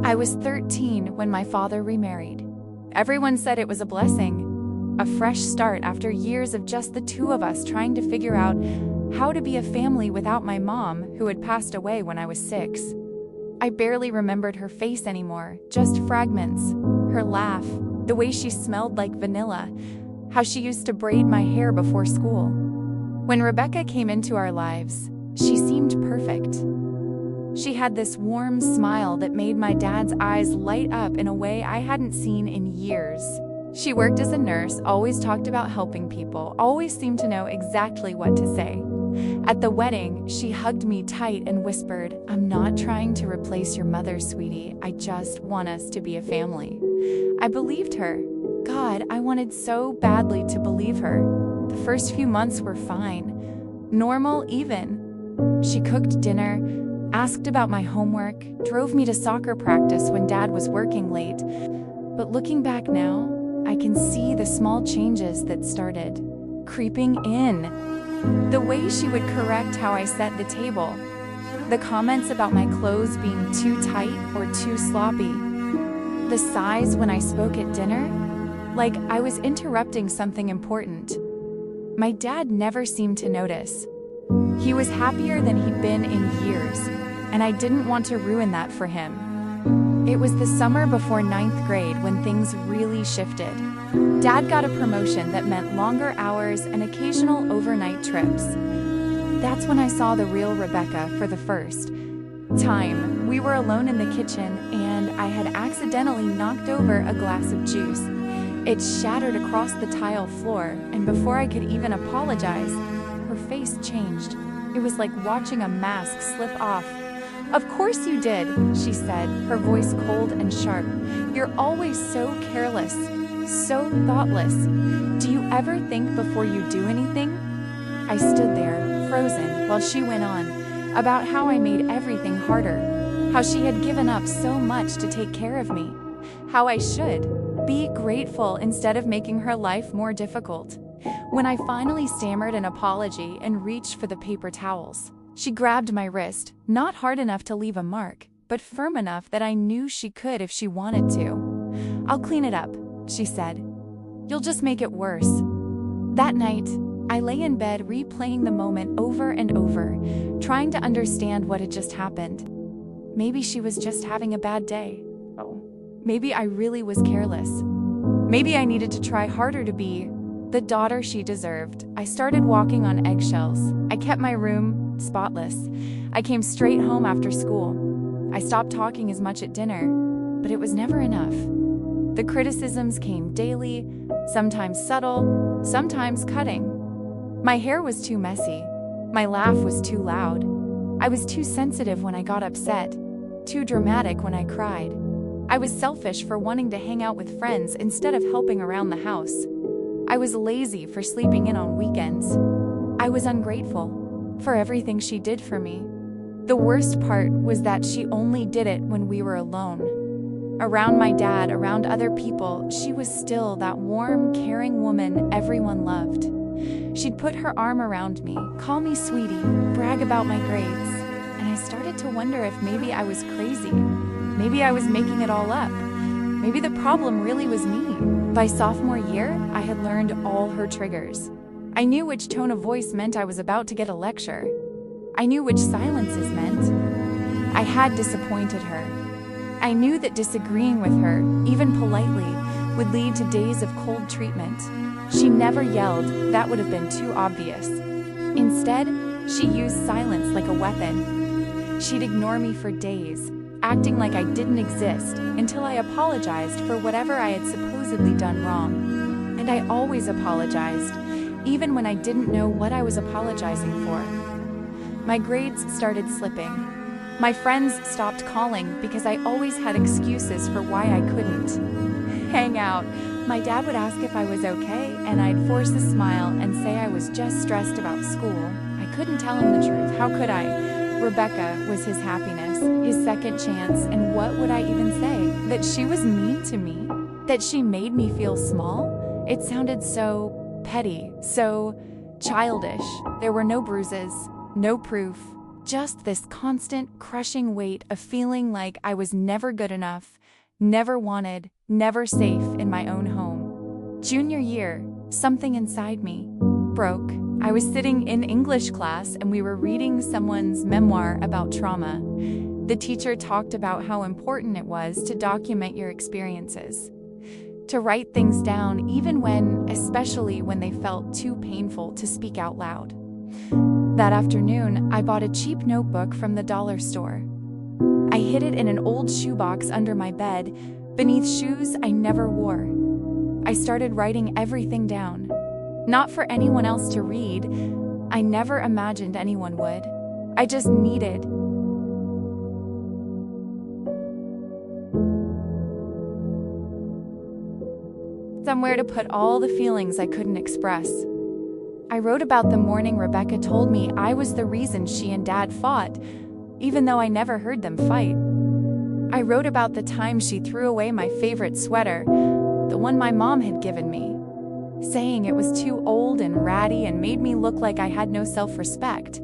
I was 13 when my father remarried. Everyone said it was a blessing, a fresh start after years of just the two of us trying to figure out how to be a family without my mom, who had passed away when I was 6. I barely remembered her face anymore, just fragments. Her laugh, the way she smelled like vanilla, how she used to braid my hair before school. When Rebecca came into our lives, she seemed perfect. She had this warm smile that made my dad's eyes light up in a way I hadn't seen in years. She worked as a nurse, always talked about helping people, always seemed to know exactly what to say. At the wedding, she hugged me tight and whispered, "I'm not trying to replace your mother, sweetie. I just want us to be a family." I believed her. God, I wanted so badly to believe her. The first few months were fine. Normal, even. She cooked dinner, asked about my homework, drove me to soccer practice when Dad was working late. But looking back now, I can see the small changes that started creeping in. The way she would correct how I set the table, the comments about my clothes being too tight or too sloppy, the sighs when I spoke at dinner, like I was interrupting something important. My dad never seemed to notice. He was happier than he'd been in years, and I didn't want to ruin that for him. It was the summer before 9th grade when things really shifted. Dad got a promotion that meant longer hours and occasional overnight trips. That's when I saw the real Rebecca for the first time. We were alone in the kitchen, and I had accidentally knocked over a glass of juice. It shattered across the tile floor, and before I could even apologize, her face changed. It was like watching a mask slip off. "Of course you did," she said, her voice cold and sharp. "You're always so careless, so thoughtless. Do you ever think before you do anything?" I stood there, frozen, while she went on, about how I made everything harder, how she had given up so much to take care of me, how I should be grateful instead of making her life more difficult. When I finally stammered an apology and reached for the paper towels, she grabbed my wrist, not hard enough to leave a mark, but firm enough that I knew she could if she wanted to. "I'll clean it up," she said. "You'll just make it worse." That night, I lay in bed replaying the moment over and over, trying to understand what had just happened. Maybe she was just having a bad day. Maybe I really was careless. Maybe I needed to try harder to be the daughter she deserved. I started walking on eggshells. I kept my room spotless. I came straight home after school. I stopped talking as much at dinner, but it was never enough. The criticisms came daily, sometimes subtle, sometimes cutting. My hair was too messy. My laugh was too loud. I was too sensitive when I got upset, too dramatic when I cried. I was selfish for wanting to hang out with friends instead of helping around the house. I was lazy for sleeping in on weekends. I was ungrateful for everything she did for me. The worst part was that she only did it when we were alone. Around my dad, around other people, she was still that warm, caring woman everyone loved. She'd put her arm around me, call me sweetie, brag about my grades, and I started to wonder if maybe I was crazy. Maybe I was making it all up. Maybe the problem really was me. By sophomore year, I had learned all her triggers. I knew which tone of voice meant I was about to get a lecture. I knew which silences meant I had disappointed her. I knew that disagreeing with her, even politely, would lead to days of cold treatment. She never yelled, that would have been too obvious. Instead, she used silence like a weapon. She'd ignore me for days, acting like I didn't exist, until I apologized for whatever I had supposedly done wrong. And I always apologized, even when I didn't know what I was apologizing for. My grades started slipping. My friends stopped calling because I always had excuses for why I couldn't hang out. My dad would ask if I was okay, and I'd force a smile and say I was just stressed about school. I couldn't tell him the truth. How could I? Rebecca was his happiness, his second chance, and what would I even say? That she was mean to me? That she made me feel small? It sounded so petty, so childish. There were no bruises, no proof, Just this constant, crushing weight of feeling like I was never good enough, never wanted, never safe in my own home. Junior year, something inside me broke. I was sitting in English class and we were reading someone's memoir about trauma. The teacher talked about how important it was to document your experiences, to write things down especially when they felt too painful to speak out loud. That afternoon, I bought a cheap notebook from the dollar store. I hid it in an old shoebox under my bed, beneath shoes I never wore. I started writing everything down. Not for anyone else to read. I never imagined anyone would. I just needed somewhere to put all the feelings I couldn't express. I wrote about the morning Rebecca told me I was the reason she and Dad fought, even though I never heard them fight. I wrote about the time she threw away my favorite sweater, the one my mom had given me, saying it was too old and ratty and made me look like I had no self-respect.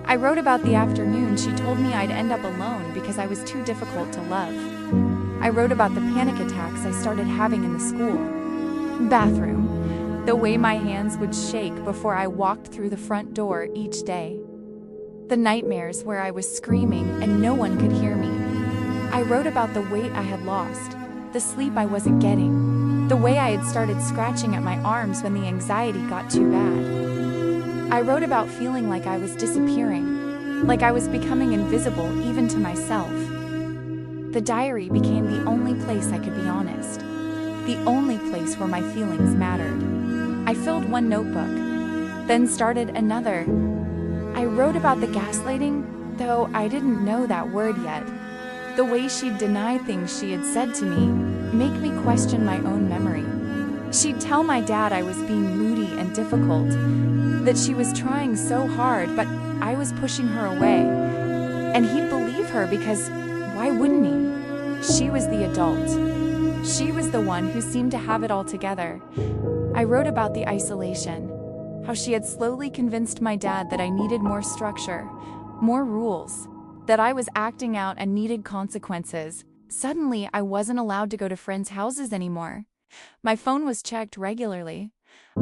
I wrote about the afternoon she told me I'd end up alone because I was too difficult to love. I wrote about the panic attacks I started having in the school bathroom, the way my hands would shake before I walked through the front door each day, the nightmares where I was screaming and no one could hear me. I wrote about the weight I had lost, the sleep I wasn't getting, the way I had started scratching at my arms when the anxiety got too bad. I wrote about feeling like I was disappearing, like I was becoming invisible even to myself. The diary became the only place I could be honest, the only place where my feelings mattered. I filled one notebook, then started another. I wrote about the gaslighting, though I didn't know that word yet. The way she'd deny things she had said to me, make me question my own memory. She'd tell my dad I was being moody and difficult, that she was trying so hard, but I was pushing her away. And he'd believe her because why wouldn't he? She was the adult. She was the one who seemed to have it all together. I wrote about the isolation, how she had slowly convinced my dad that I needed more structure, more rules, that I was acting out and needed consequences. Suddenly, I wasn't allowed to go to friends' houses anymore. My phone was checked regularly.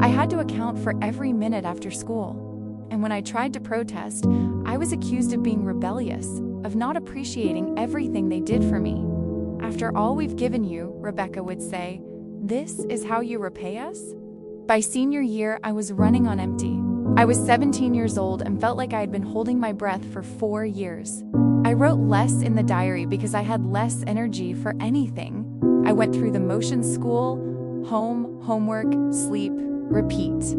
I had to account for every minute after school. And when I tried to protest, I was accused of being rebellious, of not appreciating everything they did for me. After all we've given you, Rebecca would say, this is how you repay us? By senior year, I was running on empty. I was 17 years old and felt like I had been holding my breath for 4 years. I wrote less in the diary because I had less energy for anything. I went through the motions: school, home, homework, sleep, repeat.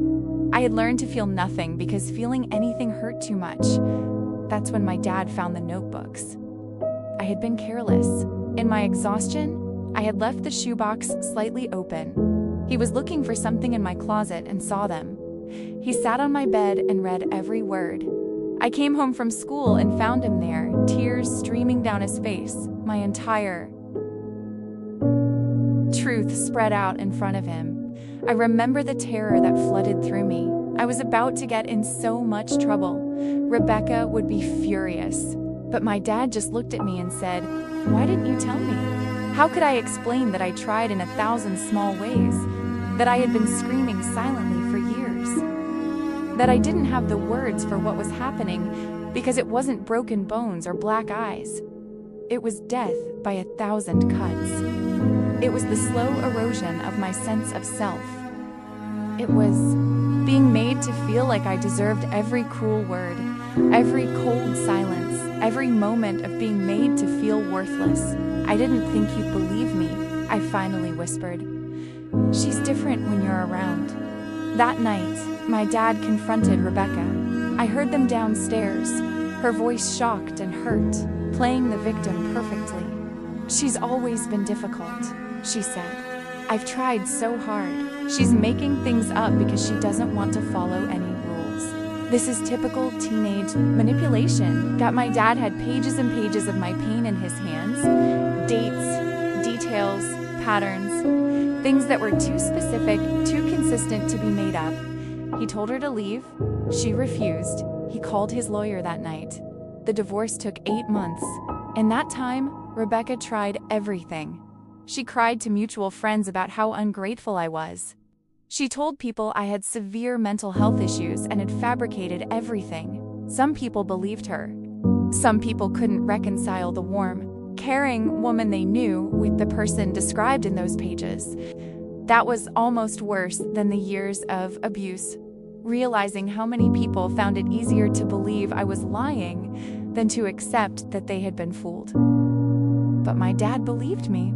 I had learned to feel nothing because feeling anything hurt too much. That's when my dad found the notebooks. I had been careless. In my exhaustion, I had left the shoebox slightly open. He was looking for something in my closet and saw them. He sat on my bed and read every word. I came home from school and found him there, tears streaming down his face. My entire truth spread out in front of him. I remember the terror that flooded through me. I was about to get in so much trouble. Rebecca would be furious. But my dad just looked at me and said, "Why didn't you tell me?" How could I explain that I tried in 1,000 small ways? That I had been screaming silently for years? That I didn't have the words for what was happening because it wasn't broken bones or black eyes. It was death by 1,000 cuts. It was the slow erosion of my sense of self. It was being made to feel like I deserved every cruel word, every cold silence, every moment of being made to feel worthless. "I didn't think you'd believe me," I finally whispered. "She's different when you're around." That night, my dad confronted Rebecca. I heard them downstairs, her voice shocked and hurt, playing the victim perfectly. "She's always been difficult," she said. "I've tried so hard. She's making things up because she doesn't want to follow any rules. This is typical teenage manipulation." My dad had pages and pages of my pain in his hands, dates, details, patterns, things that were too specific, too consistent to be made up. He told her to leave. She refused. He called his lawyer that night. The divorce took 8 months. In that time, Rebecca tried everything. She cried to mutual friends about how ungrateful I was. She told people I had severe mental health issues and had fabricated everything. Some people believed her. Some people couldn't reconcile the warm, caring woman they knew with the person described in those pages. That was almost worse than the years of abuse. Realizing how many people found it easier to believe I was lying than to accept that they had been fooled. But my dad believed me.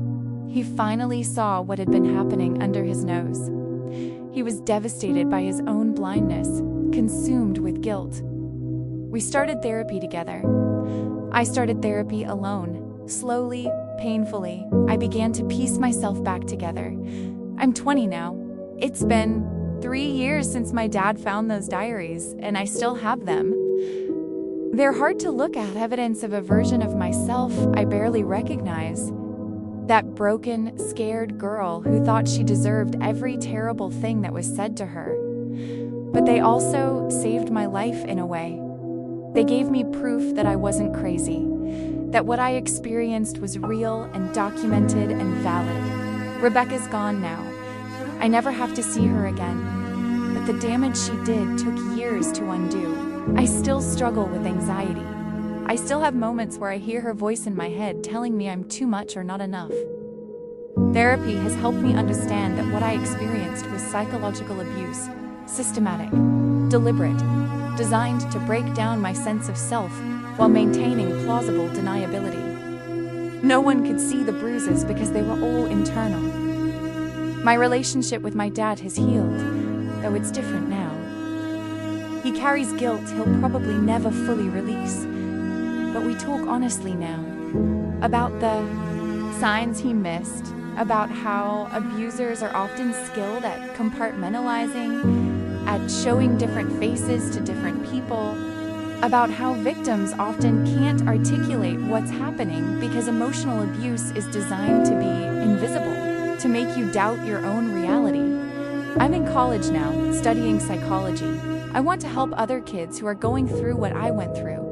He finally saw what had been happening under his nose. He was devastated by his own blindness, consumed with guilt. We started therapy together. I started therapy alone. Slowly, painfully, I began to piece myself back together. I'm 20 now. It's been 3 years since my dad found those diaries, and I still have them. They're hard to look at, evidence of a version of myself I barely recognize. That broken, scared girl who thought she deserved every terrible thing that was said to her. But they also saved my life in a way. They gave me proof that I wasn't crazy, that what I experienced was real and documented and valid. Rebecca's gone now. I never have to see her again. But the damage she did took years to undo. I still struggle with anxiety. I still have moments where I hear her voice in my head telling me I'm too much or not enough. Therapy has helped me understand that what I experienced was psychological abuse, systematic, deliberate, designed to break down my sense of self while maintaining plausible deniability. No one could see the bruises because they were all internal. My relationship with my dad has healed, though it's different now. He carries guilt he'll probably never fully release. But we talk honestly now about the signs he missed, about how abusers are often skilled at compartmentalizing, at showing different faces to different people, about how victims often can't articulate what's happening because emotional abuse is designed to be invisible, to make you doubt your own reality. I'm in college now, studying psychology. I want to help other kids who are going through what I went through.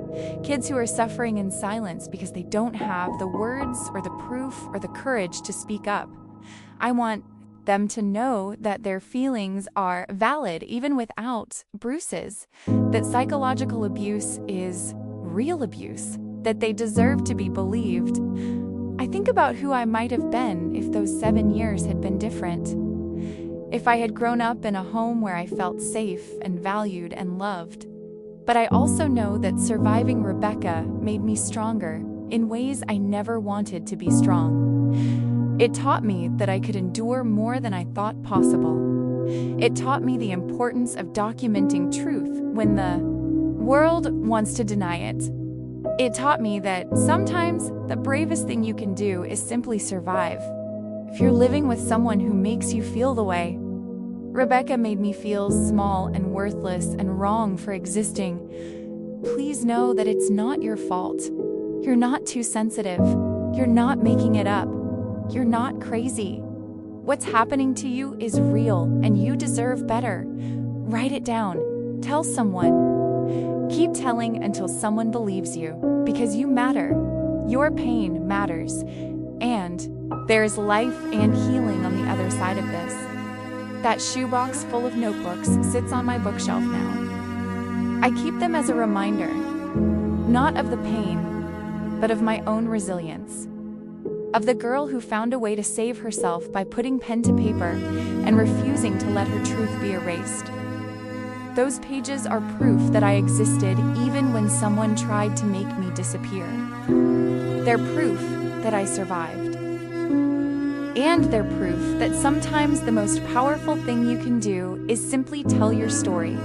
Kids who are suffering in silence because they don't have the words or the proof or the courage to speak up. I want them to know that their feelings are valid even without bruises, that psychological abuse is real abuse, that they deserve to be believed. I think about who I might have been if those 7 years had been different. If I had grown up in a home where I felt safe and valued and loved. But I also know that surviving Rebecca made me stronger in ways I never wanted to be strong. It taught me that I could endure more than I thought possible. It taught me the importance of documenting truth when the world wants to deny it. It taught me that sometimes the bravest thing you can do is simply survive. If you're living with someone who makes you feel the way, Rebecca made me feel small and worthless and wrong for existing. Please know that it's not your fault. You're not too sensitive. You're not making it up. You're not crazy. What's happening to you is real and you deserve better. Write it down. Tell someone. Keep telling until someone believes you, because you matter. Your pain matters. And there is life and healing on the other side of this. That shoebox full of notebooks sits on my bookshelf now. I keep them as a reminder, not of the pain, but of my own resilience. Of the girl who found a way to save herself by putting pen to paper and refusing to let her truth be erased. Those pages are proof that I existed even when someone tried to make me disappear. They're proof that I survived. And they're proof that sometimes the most powerful thing you can do is simply tell your story.